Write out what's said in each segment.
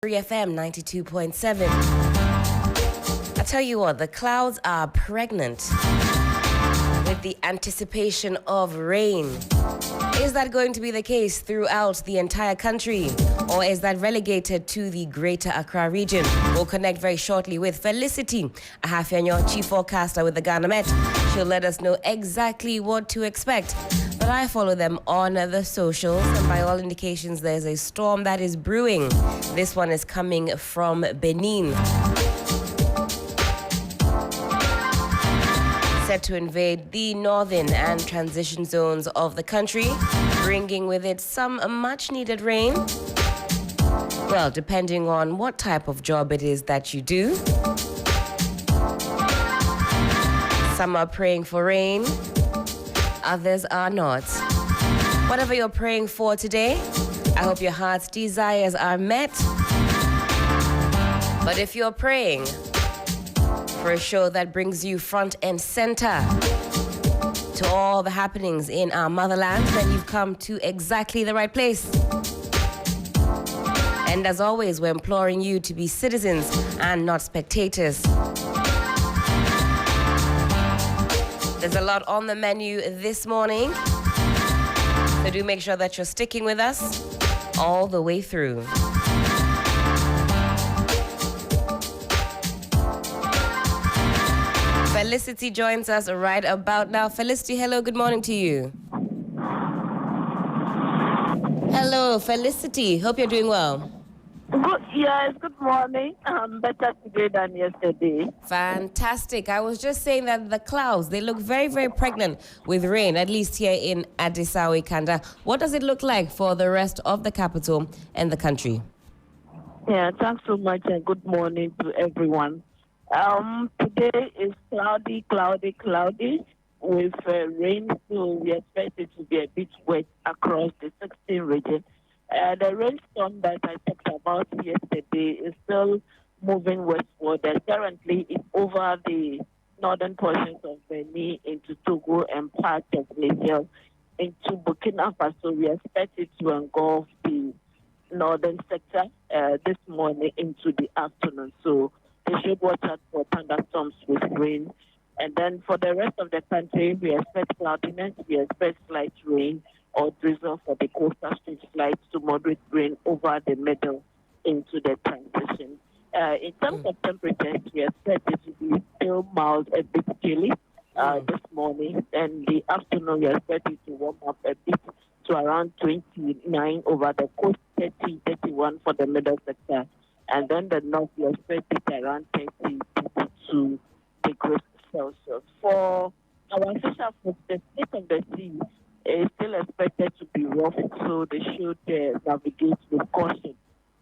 FM 92.7. I tell you what, the clouds are pregnant with the anticipation of rain. Is that going to be the case throughout the entire country, or is that relegated to the Greater Accra region? We'll connect very shortly with Felicity Appiah-Ampofo, chief forecaster with the Ghana Met. She'll let us know exactly what to expect. But I follow them on the socials, and by all indications, there's a storm that is brewing. This one is coming from Benin, set to invade the northern and transition zones of the country, bringing with it some much-needed rain. Well, depending on what type of job it is that you do. Some are praying for rain, others are not. Whatever you're praying for today, I hope your heart's desires are met. But if you're praying for a show that brings you front and center to all the happenings in our motherland, then you've come to exactly the right place. And as always, we're imploring you to be citizens and not spectators. There's a lot on the menu this morning, so do make sure that you're sticking with us all the way through. Felicity joins us right about now. Felicity, hello, good morning to you. Hello, Felicity. Hope you're doing well. Yes, good morning. Better today than yesterday. Fantastic. I was just saying that the clouds, they look very, very pregnant with rain, at least here in Addis Ababa, Kanda. What does it look like for the rest of the capital and the country? Yeah, thanks so much and good morning to everyone. Today is cloudy with rain, so we expect it to be a bit wet across the 16 region. The rainstorm that I talked about yesterday is still moving westward. Currently, it's over the northern portions of Benin into Togo and parts of Niger into Burkina Faso. We expect it to engulf the northern sector this morning into the afternoon. So they should watch out for thunderstorms with rain. And then for the rest of the country, we expect cloudiness, we expect slight rain or drizzle for the coastal states, slight to moderate rain over the middle into the transition. In terms of temperatures, we expect it to be still mild, a bit chilly this morning. And the afternoon, we expect it to warm up a bit to around 29 over the coast, 30, 31 for the middle sector. And then the north, we expect it around 30, 32 degrees Celsius. For our fisher folks, the state of the sea is still expected to be rough, so they should navigate with caution.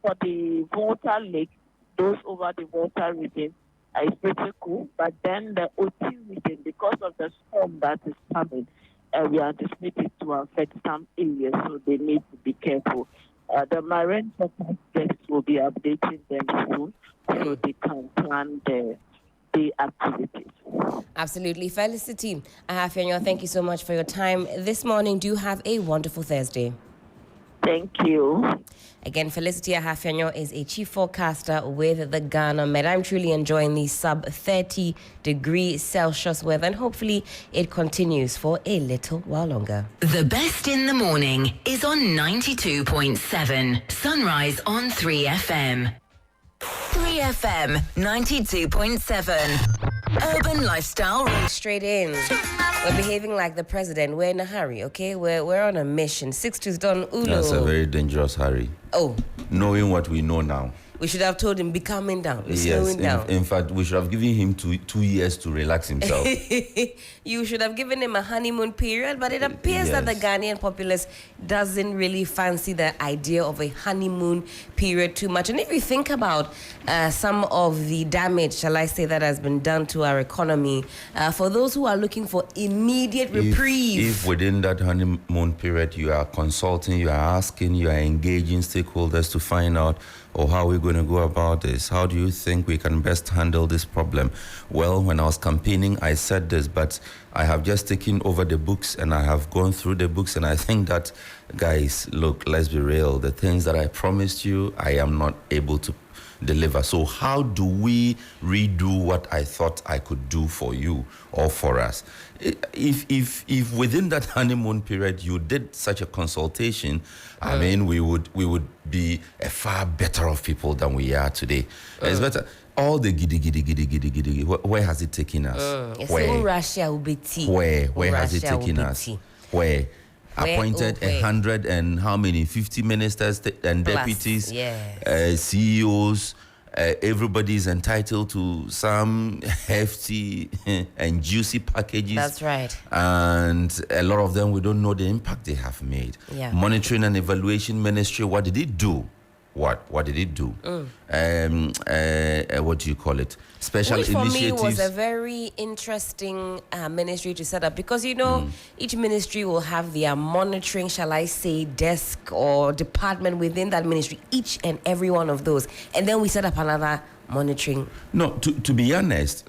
For the Volta Lake, those over the Volta region is pretty cool, but then the OT region, because of the storm that is coming, we anticipate it to affect some areas, so they need to be careful. The marine forecast will be updating them soon, so they can plan the activities. Absolutely. Felicity Appiah-Ampofo, thank you so much for your time this morning. Do have a wonderful Thursday. Thank you. Again, Felicity Appiah-Ampofo is a chief forecaster with the Ghana Met. I'm truly enjoying the sub 30 degrees Celsius weather, and hopefully it continues for a little while longer. The best in the morning is on 92.7. Sunrise on 3FM. 3FM 92.7. Urban lifestyle. Straight in. We're behaving like the president. We're in a hurry, okay? We're on a mission. Sixtus Ullo. That's a very dangerous hurry. Oh. Knowing what we know now. We should have told him, be calming down. Be yes, slowing down. In fact, we should have given him two years to relax himself. You should have given him a honeymoon period, but it appears that the Ghanaian populace doesn't really fancy the idea of a honeymoon period too much. And if you think about some of the damage, shall I say, that has been done to our economy, for those who are looking for immediate reprieve. If within that honeymoon period you are consulting, you are asking, you are engaging stakeholders to find out, how are we going to go about this? How do you think we can best handle this problem? Well, when I was campaigning, I said this, but I have just taken over the books and I have gone through the books, and I think that, guys, look, let's be real. The things that I promised you, I am not able to deliver. So how do we redo what I thought I could do for you or for us? If within that honeymoon period you did such a consultation, I mean, we would be a far better off people than we are today. It's better. All the giddy, where has it taken us? Where? Russia will be tea. Where has it taken us? Where? Appointed 100 and how many? 50 ministers and deputies, CEOs. Everybody is entitled to some hefty and juicy packages. That's right. And a lot of them, we don't know the impact they have made. Yeah. Monitoring and Evaluation Ministry, what did it do? What did it do? What do you call it? Special Which initiatives. for me was a very interesting ministry to set up, because each ministry will have their monitoring, shall I say, desk or department within that ministry, each and every one of those, and then we set up another monitoring. No, to be honest,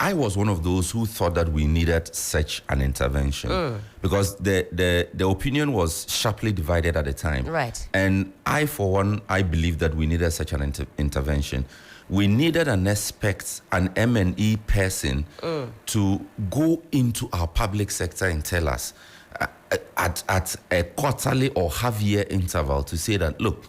I was one of those who thought that we needed such an intervention because the opinion was sharply divided at the time. Right. And I, for one, I believe that we needed such an intervention. We needed an expert, an M&E person to go into our public sector and tell us at a quarterly or half-year interval to say that, look,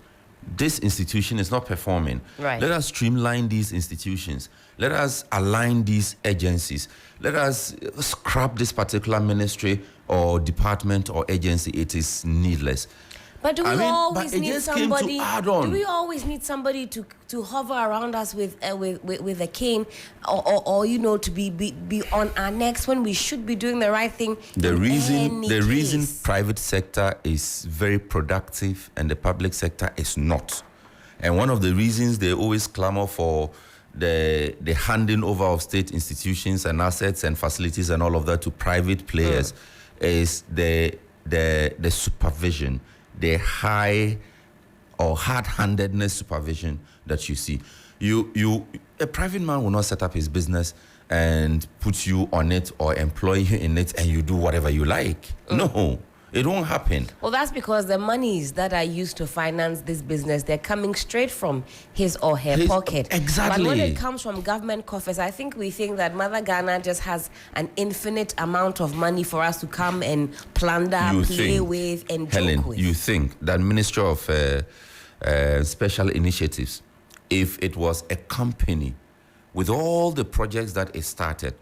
this institution is not performing. Right. Let us streamline these institutions. Let us align these agencies. Let us scrap this particular ministry or department or agency. It is needless. But do we always need somebody? Do we always need somebody to hover around us with a cane, or to be on our necks when we should be doing the right thing? The reason private sector is very productive and the public sector is not, and one of the reasons they always clamor for the handing over of state institutions and assets and facilities and all of that to private players is the supervision. The high or hard-handedness supervision that you see. A private man will not set up his business and put you on it or employ you in it and you do whatever you like. No, it won't happen. Well, that's because the monies that are used to finance this business, they're coming straight from his or her pocket. Exactly. But when it comes from government coffers, I think we think that Mother Ghana just has an infinite amount of money for us to come and plunder, play with, and joke with. You think that Ministry of Special Initiatives, if it was a company with all the projects that it started,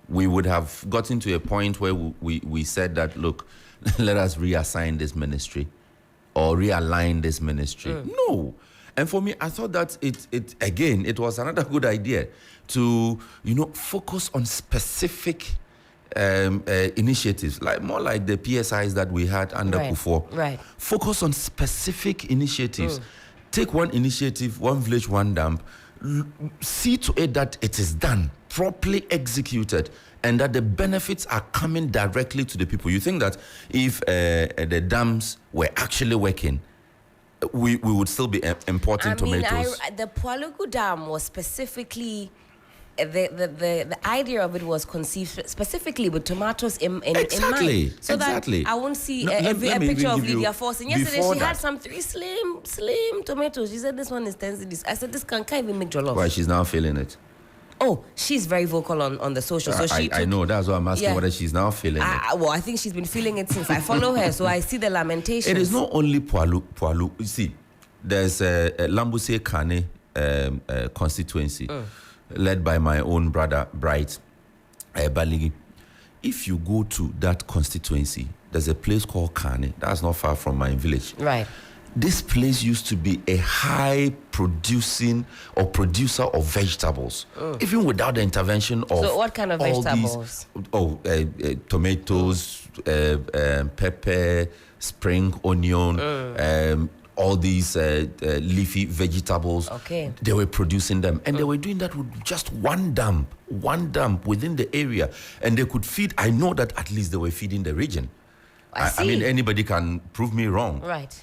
we would have gotten to a point where we said that, look, let us reassign this ministry or realign this ministry. No. And for me, I thought that it was another good idea to, focus on specific initiatives, more like the PSIs that we had under Kufuor. Right. Focus on specific initiatives. Take one initiative, one village, one dam. See to it that it is done, properly executed, and that the benefits are coming directly to the people. You think that if the dams were actually working, we would still be importing tomatoes? The Pualugu Dam was specifically... The idea of it was conceived specifically with tomatoes in mind. So that I won't see a picture of Lydia Forson. Yesterday she had some 3 slim tomatoes. She said this one is 10 cedis. I said this can't even make jollof. Why, she's now feeling it? Oh, she's very vocal on the social. So I know, that's why I'm asking whether she's now feeling it. Well, I think she's been feeling it since I follow her, so I see the lamentations. It is not only Pualu. You see, there's a Lambuse Kane constituency led by my own brother, Bright Baligi. If you go to that constituency, there's a place called Kane. That's not far from my village. Right. This place used to be a high producer of vegetables, even without the intervention of. So what kind of vegetables? Tomatoes, pepper, spring onion, all these leafy vegetables. Okay. They were producing them, and they were doing that with just one dump within the area, and they could feed. I know that at least they were feeding the region. I see. I mean, anybody can prove me wrong. Right.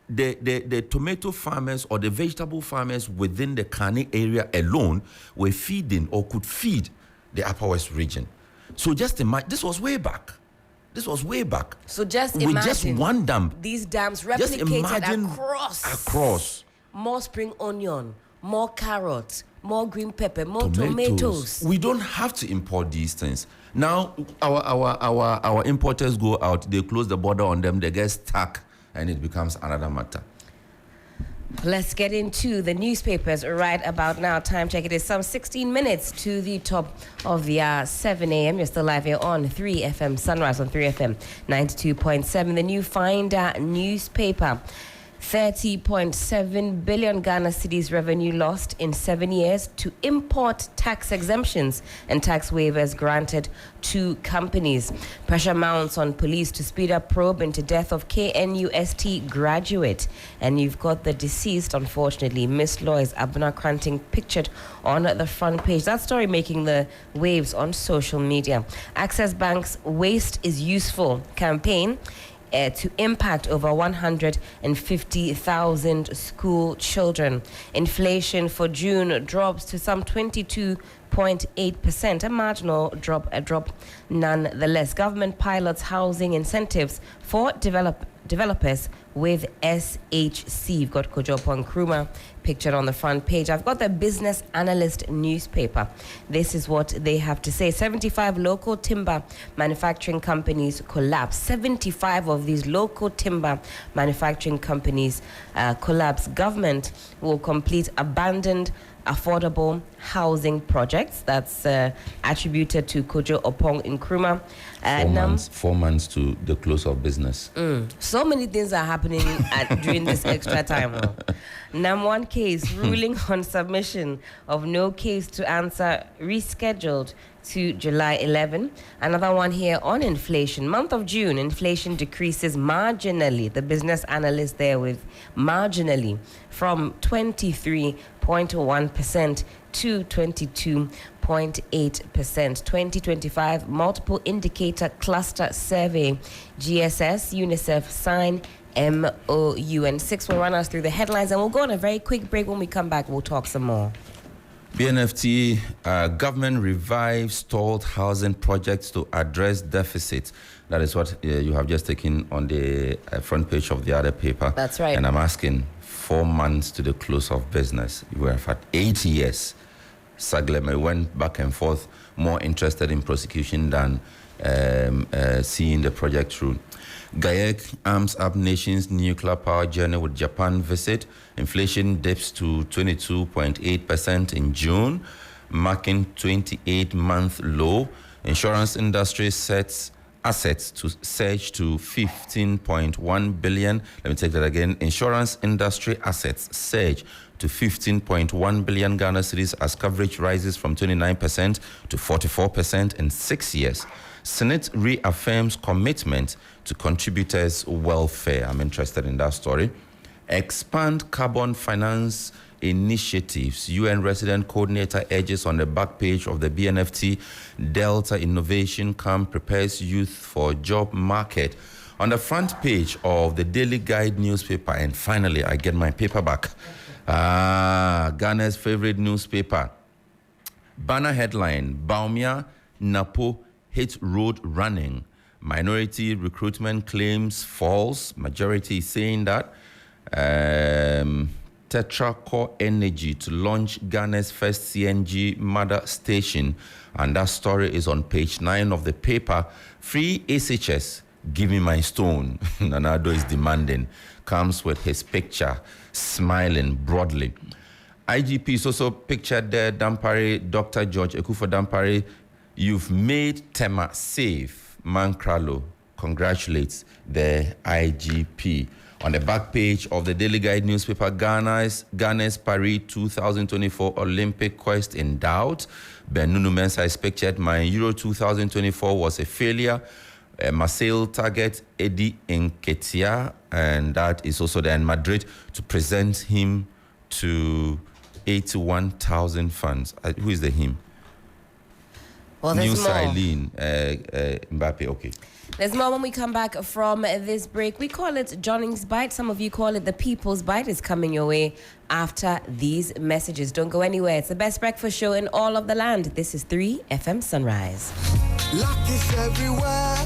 the tomato farmers or the vegetable farmers within the Kane area alone were feeding or could feed the Upper West region. So just imagine, this was way back. So just with imagine just one dam. these dams replicated across. More spring onion, more carrots, more green pepper, more tomatoes. We don't have to import these things. Now our importers go out, they close the border on them, they get stuck, and it becomes another matter. Let's get into the newspapers right about now. Time check. It is some 16 minutes to the top of the hour, 7 a.m. You're still live here on 3FM, Sunrise on 3FM 92.7. The New Finder newspaper. 30.7 billion Ghana cedis revenue lost in 7 years to import tax exemptions and tax waivers granted to companies. Pressure mounts on police to speed up probe into death of KNUST graduate. And you've got the deceased, unfortunately, Miss Lois Abner Cranting, pictured on the front page. That story making the waves on social media. Access Bank's Waste is Useful campaign to impact over 150,000 school children. Inflation for June drops to some 22.8%, a marginal drop nonetheless. Government pilots housing incentives for developers with SHC. You've got Kojopo Nkrumah pictured on the front page. I've got the Business Analyst newspaper. This is what they have to say. 75 local timber manufacturing companies collapse. 75 of these local timber manufacturing companies collapse. Government will complete abandoned affordable housing projects. That's attributed to Kojo Opong Nkrumah. 4 months to the close of business. So many things are happening during this extra time. One case ruling on submission of no case to answer rescheduled to July 11. Another one here on inflation. Month of June, inflation decreases marginally. The business analyst there with marginally from 23.1% to 22.8%. 2025 multiple indicator cluster survey. GSS, UNICEF sign MOU. And 6 will run us through the headlines, and we'll go on a very quick break. When we come back, we'll talk some more. BNFT, government revives stalled housing projects to address deficits. That is what you have just taken on the front page of the other paper. That's right. And I'm asking, 4 months to the close of business. You were at 8 years. Sagleme went back and forth, more interested in prosecution than seeing the project through. GAEC arms up nation's nuclear power journey with Japan visit. Inflation dips to 22.8% in June, marking 28-month low. Insurance industry sets assets to surge to 15.1 billion. Let me take that again. Insurance industry assets surge to 15.1 billion Ghana cedis as coverage rises from 29% to 44% in 6 years. Senate reaffirms commitment to contributors' welfare. I'm interested in that story. Expand carbon finance initiatives. UN resident coordinator urges on the back page of the BNFT. Delta Innovation Camp prepares youth for job market. On the front page of the Daily Guide newspaper, and finally I get my paper back. Ghana's favorite newspaper. Banner headline: Baumia Napo hit road running. Minority recruitment claims false. Majority is saying that. Tetra Core Energy to launch Ghana's first CNG mother station. And that story is on page 9 of the paper. Free SHS, give me my stone. Nanado is demanding. Comes with his picture, smiling broadly. IGP is also pictured there. Dampare, Dr. George Ekufo Dampare, you've made Tema safe. Mankralo congratulates the IGP. On the back page of the Daily Guide newspaper, Ghana's Paris 2024 Olympic quest in doubt. Benunu Mensah is pictured. My Euro 2024 was a failure. Marseille target Eddie Nketiah, and that is also there in Madrid to present him to 81,000 fans. Who is the him? Well, there's New more. Silene, Mbappe. Okay. There's more when we come back from this break. We call it Johnny's Bite. Some of you call it the People's Bite. It's coming your way after these messages. Don't go anywhere. It's the best breakfast show in all of the land. This is 3 FM Sunrise. Luck is everywhere.